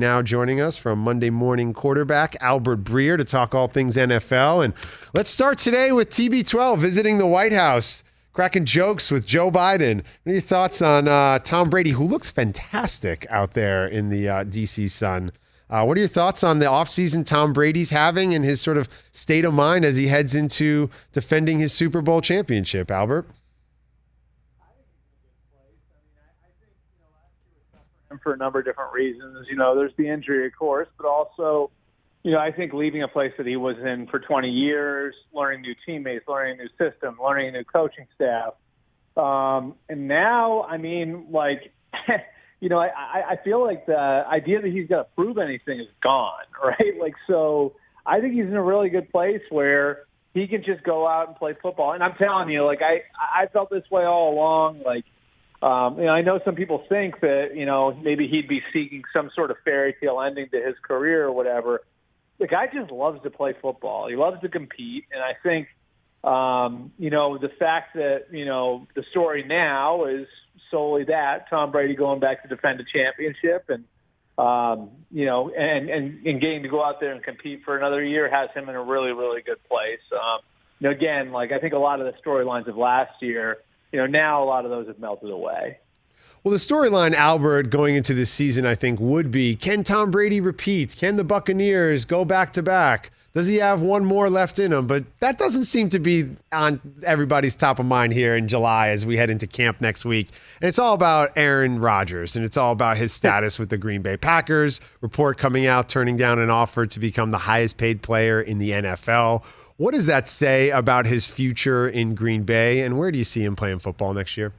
Now joining us from Monday Morning Quarterback, Albert Breer, to talk all things NFL. And let's start today with TB12 visiting the White House, cracking jokes with Joe Biden. What are your thoughts on Tom Brady, who looks fantastic out there in the D.C. sun? What are your thoughts on the offseason Tom Brady's having and his sort of state of mind as he heads into defending his Super Bowl championship, Albert? For a number of different reasons. There's the injury, of course, but also, I think leaving a place that he was in for 20 years, learning new teammates, learning a new system, learning a new coaching staff. And now, I feel like the idea that he's going to prove anything is gone, right? So I think he's in a really good place where he can just go out and play football. And I'm telling you, I felt this way all along, I know some people think that, maybe he'd be seeking some sort of fairy tale ending to his career or whatever. The guy just loves to play football. He loves to compete. And I think, the fact that, the story now is solely that Tom Brady going back to defend a championship and getting to go out there and compete for another year has him in a really, really good place. Again, I think a lot of the storylines of last year, now a lot of those have melted away. Well, the storyline, Albert, going into this season, I think, would be, can Tom Brady repeat? Can the Buccaneers go back-to-back? Does he have one more left in him? But that doesn't seem to be on everybody's top of mind here in July as we head into camp next week. And it's all about Aaron Rodgers, and it's all about his status with the Green Bay Packers. Report coming out, turning down an offer to become the highest-paid player in the NFL. What does that say about his future in Green Bay, and where do you see him playing football next year?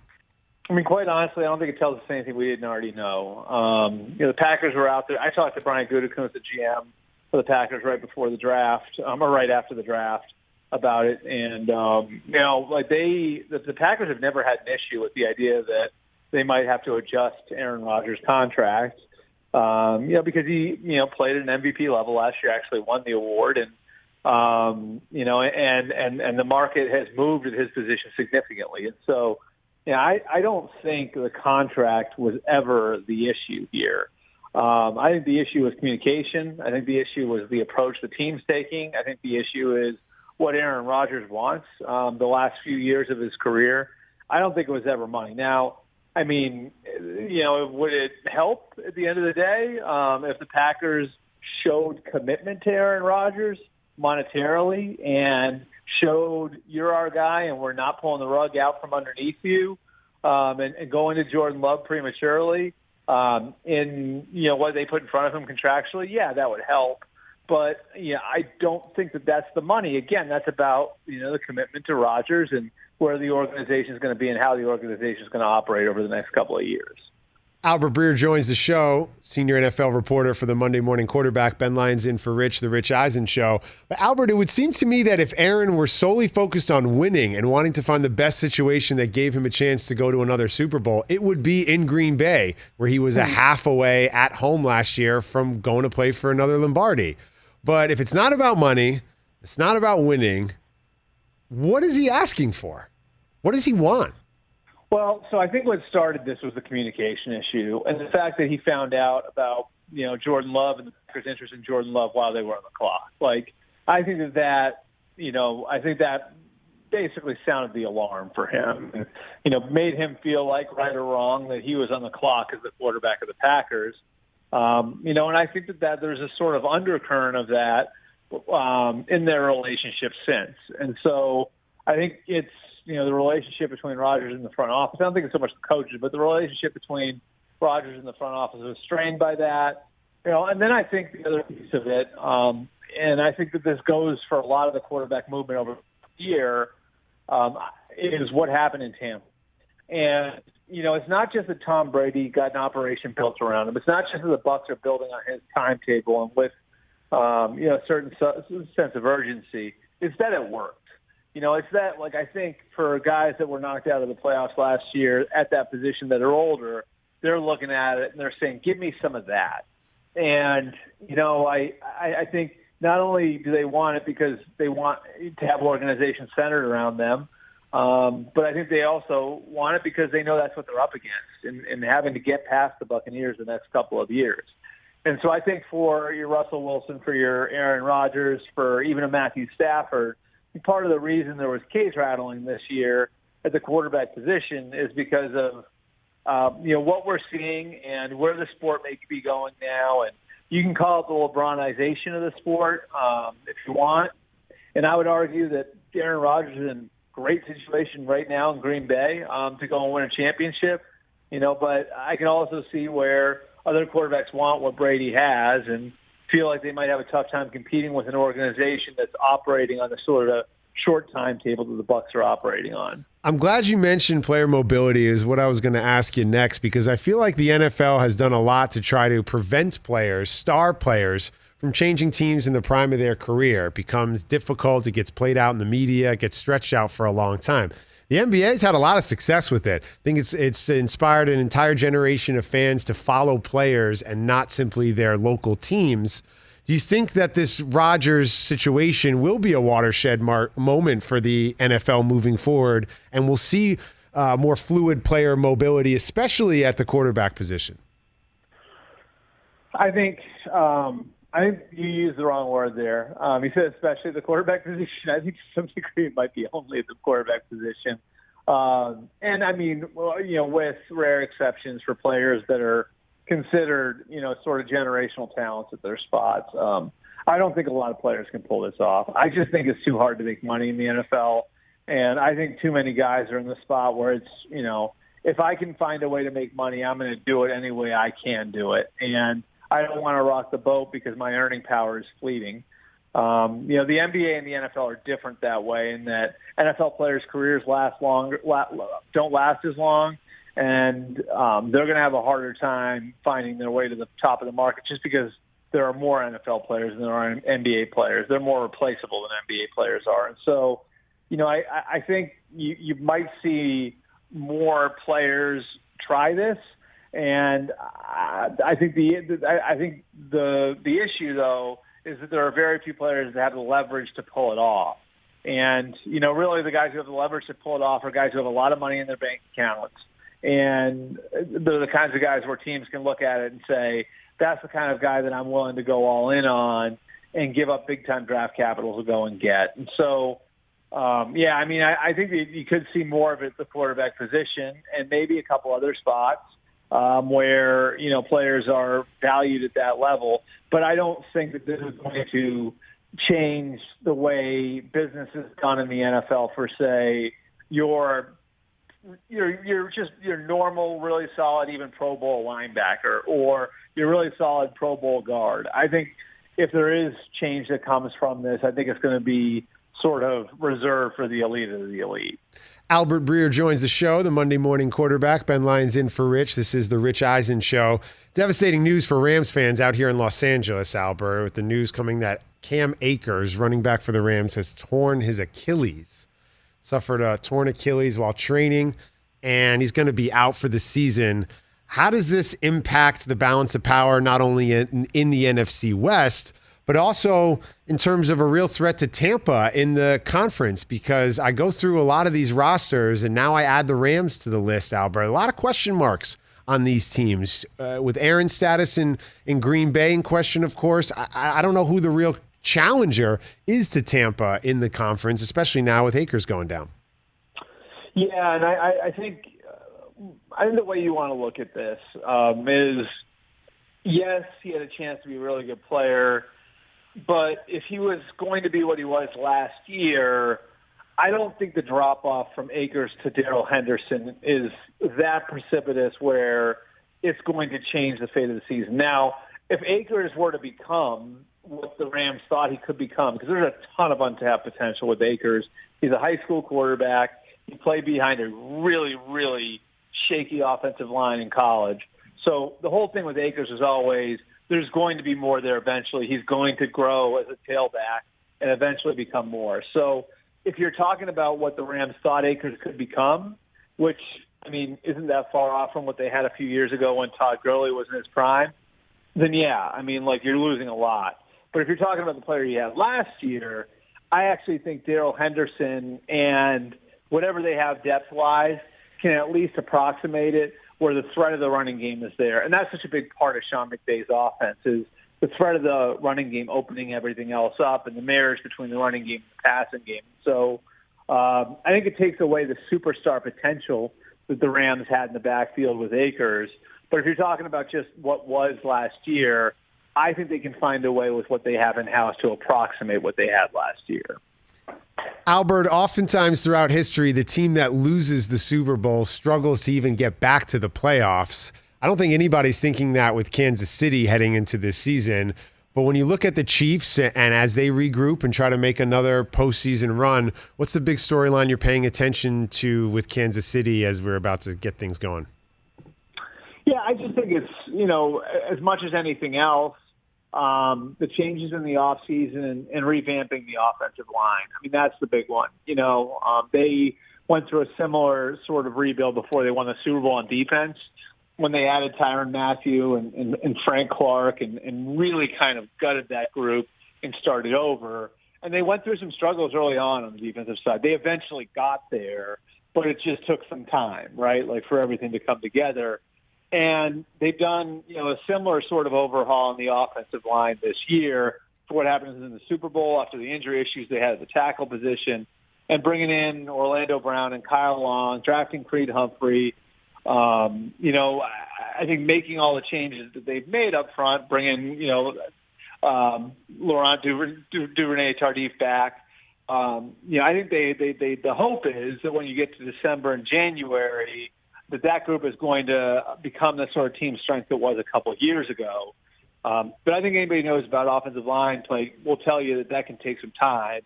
Quite honestly, I don't think it tells us anything we didn't already know. The Packers were out there. I talked to Brian Gutekunst, the GM for the Packers, right before the draft, or right after the draft, about it. And the Packers have never had an issue with the idea that they might have to adjust Aaron Rodgers' contract. Because he played at an MVP level last year, actually won the award, and and the market has moved at his position significantly. And so, I don't think the contract was ever the issue here. I think the issue was communication. I think the issue was the approach the team's taking. I think the issue is what Aaron Rodgers wants the last few years of his career. I don't think it was ever money. Now, would it help at the end of the day if the Packers showed commitment to Aaron Rodgers monetarily and showed you're our guy and we're not pulling the rug out from underneath you and going to Jordan Love prematurely in what they put in front of him contractually? Yeah, that would help. But I don't think that that's the money. Again, that's about the commitment to Rodgers and where the organization is going to be and how the organization is going to operate over the next couple of years. Albert Breer joins the show, senior NFL reporter for the Monday Morning Quarterback. Ben Lyons in for Rich, the Rich Eisen Show. But Albert, it would seem to me that if Aaron were solely focused on winning and wanting to find the best situation that gave him a chance to go to another Super Bowl, it would be in Green Bay, where he was a half away at home last year from going to play for another Lombardi. But if it's not about money, it's not about winning, what is he asking for? What does he want? Well, so I think what started this was the communication issue and the fact that he found out about, Jordan Love and the Packers' interest in Jordan Love while they were on the clock. I think that basically sounded the alarm for him and, made him feel like, right or wrong, that he was on the clock as the quarterback of the Packers. And I think that there's a sort of undercurrent of that in their relationship since. And so I think it's, the relationship between Rodgers and the front office. I don't think it's so much the coaches, but the relationship between Rodgers and the front office was strained by that. And then I think the other piece of it, and I think that this goes for a lot of the quarterback movement over the year, is what happened in Tampa. And, it's not just that Tom Brady got an operation built around him. It's not just that the Bucs are building on his timetable and with, a certain sense of urgency. It's that it worked. It's that, I think for guys that were knocked out of the playoffs last year at that position that are older, they're looking at it and they're saying, give me some of that. And, I think not only do they want it because they want to have organizations centered around them, but I think they also want it because they know that's what they're up against and having to get past the Buccaneers the next couple of years. And so I think for your Russell Wilson, for your Aaron Rodgers, for even a Matthew Stafford, part of the reason there was cage rattling this year at the quarterback position is because of what we're seeing and where the sport may be going now. And you can call it the LeBronization of the sport if you want. And I would argue that Aaron Rodgers is in a great situation right now in Green Bay to go and win a championship. But I can also see where other quarterbacks want what Brady has and feel like they might have a tough time competing with an organization that's operating on the sort of short timetable that the Bucs are operating on. I'm glad you mentioned player mobility is what I was going to ask you next, because I feel like the NFL has done a lot to try to prevent players, star players, from changing teams in the prime of their career. It becomes difficult. It gets played out in the media. It gets stretched out for a long time. The NBA's had a lot of success with it. I think it's inspired an entire generation of fans to follow players and not simply their local teams. Do you think that this Rodgers situation will be a watershed moment for the NFL moving forward, and we'll see more fluid player mobility, especially at the quarterback position? I think you used the wrong word there. You said especially the quarterback position. I think to some degree it might be only at the quarterback position. And I mean, with rare exceptions for players that are considered, sort of generational talents at their spots. I don't think a lot of players can pull this off. I just think it's too hard to make money in the NFL. And I think too many guys are in the spot where it's, if I can find a way to make money, I'm going to do it any way I can do it. And I don't want to rock the boat because my earning power is fleeting. The NBA and the NFL are different that way, in that NFL players' careers don't last as long, and they're going to have a harder time finding their way to the top of the market just because there are more NFL players than there are NBA players. They're more replaceable than NBA players are. And so, I think you might see more players try this. And I think the issue, though, is that there are very few players that have the leverage to pull it off. And, really the guys who have the leverage to pull it off are guys who have a lot of money in their bank accounts. And they're the kinds of guys where teams can look at it and say, that's the kind of guy that I'm willing to go all in on and give up big-time draft capital to go and get. And so, I think that you could see more of it at the quarterback position and maybe a couple other spots where, players are valued at that level. But I don't think that this is going to change the way business is done in the NFL for, say, your normal, really solid, even Pro Bowl linebacker or your really solid Pro Bowl guard. I think if there is change that comes from this, I think it's going to be sort of reserved for the elite of the elite. Albert Breer joins the show, the Monday morning quarterback. Ben Lyons in for Rich. This is the Rich Eisen Show. Devastating news for Rams fans out here in Los Angeles, Albert, with the news coming that Cam Akers, running back for the Rams, has torn his Achilles. Suffered a torn Achilles while training, and he's going to be out for the season. How does this impact the balance of power, not only in the NFC West, but also in terms of a real threat to Tampa in the conference? Because I go through a lot of these rosters, and now I add the Rams to the list, Albert. A lot of question marks on these teams. With Aaron's status in Green Bay in question, of course, I don't know who the real challenger is to Tampa in the conference, especially now with Akers going down. Yeah, and I think the way you want to look at this is, yes, he had a chance to be a really good player, but if he was going to be what he was last year, I don't think the drop-off from Akers to Darrell Henderson is that precipitous where it's going to change the fate of the season. Now, if Akers were to become what the Rams thought he could become, because there's a ton of untapped potential with Akers. He's a high school quarterback. He played behind a really, really shaky offensive line in college. So the whole thing with Akers is always there's going to be more there eventually. He's going to grow as a tailback and eventually become more. So if you're talking about what the Rams thought Akers could become, which, isn't that far off from what they had a few years ago when Todd Gurley was in his prime, then yeah, you're losing a lot. But if you're talking about the player he had last year, I actually think Darrell Henderson and whatever they have depth-wise can at least approximate it where the threat of the running game is there. And that's such a big part of Sean McVay's offense is the threat of the running game opening everything else up and the marriage between the running game and the passing game. So I think it takes away the superstar potential that the Rams had in the backfield with Akers. But if you're talking about just what was last year, I think they can find a way with what they have in-house to approximate what they had last year. Albert, oftentimes throughout history, the team that loses the Super Bowl struggles to even get back to the playoffs. I don't think anybody's thinking that with Kansas City heading into this season. But when you look at the Chiefs and as they regroup and try to make another postseason run, what's the big storyline you're paying attention to with Kansas City as we're about to get things going? Yeah, I just think it's, as much as anything else, the changes in the offseason and revamping the offensive line. I mean, that's the big one. They went through a similar sort of rebuild before they won the Super Bowl on defense when they added Tyrann Mathieu and Frank Clark and really kind of gutted that group and started over. And they went through some struggles early on the defensive side. They eventually got there, but it just took some time, right, like for everything to come together. And they've done, a similar sort of overhaul on the offensive line this year for what happens in the Super Bowl after the injury issues they had at the tackle position and bringing in Orlando Brown and Kyle Long, drafting Creed Humphrey. I think making all the changes that they've made up front, bringing, Laurent Duvernay-Tardif back. I think the hope is that when you get to December and January, that group is going to become the sort of team strength that was a couple of years ago. But I think anybody knows about offensive line play will tell you that can take some time.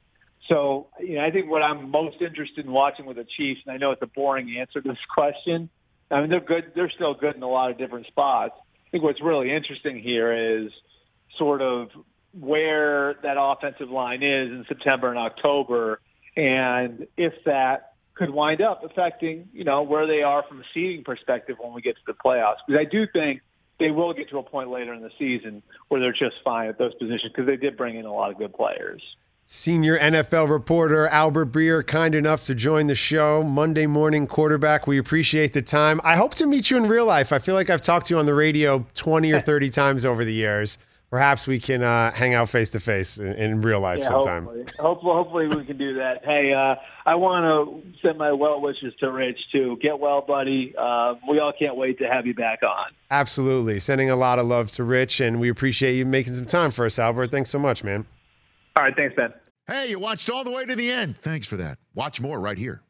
So, I think what I'm most interested in watching with the Chiefs, and I know it's a boring answer to this question, I mean, they're good. They're still good in a lot of different spots. I think what's really interesting here is sort of where that offensive line is in September and October, and if that could wind up affecting, where they are from a seeding perspective when we get to the playoffs. Because I do think they will get to a point later in the season where they're just fine at those positions because they did bring in a lot of good players. Senior NFL reporter Albert Breer, kind enough to join the show. Monday morning quarterback. We appreciate the time. I hope to meet you in real life. I feel like I've talked to you on the radio 20 or 30 times over the years. Perhaps we can hang out face-to-face in real life sometime. Hopefully we can do that. Hey, I want to send my well wishes to Rich, too. Get well, buddy. We all can't wait to have you back on. Absolutely. Sending a lot of love to Rich, and we appreciate you making some time for us, Albert. Thanks so much, man. All right, thanks, Ben. Hey, you watched all the way to the end. Thanks for that. Watch more right here.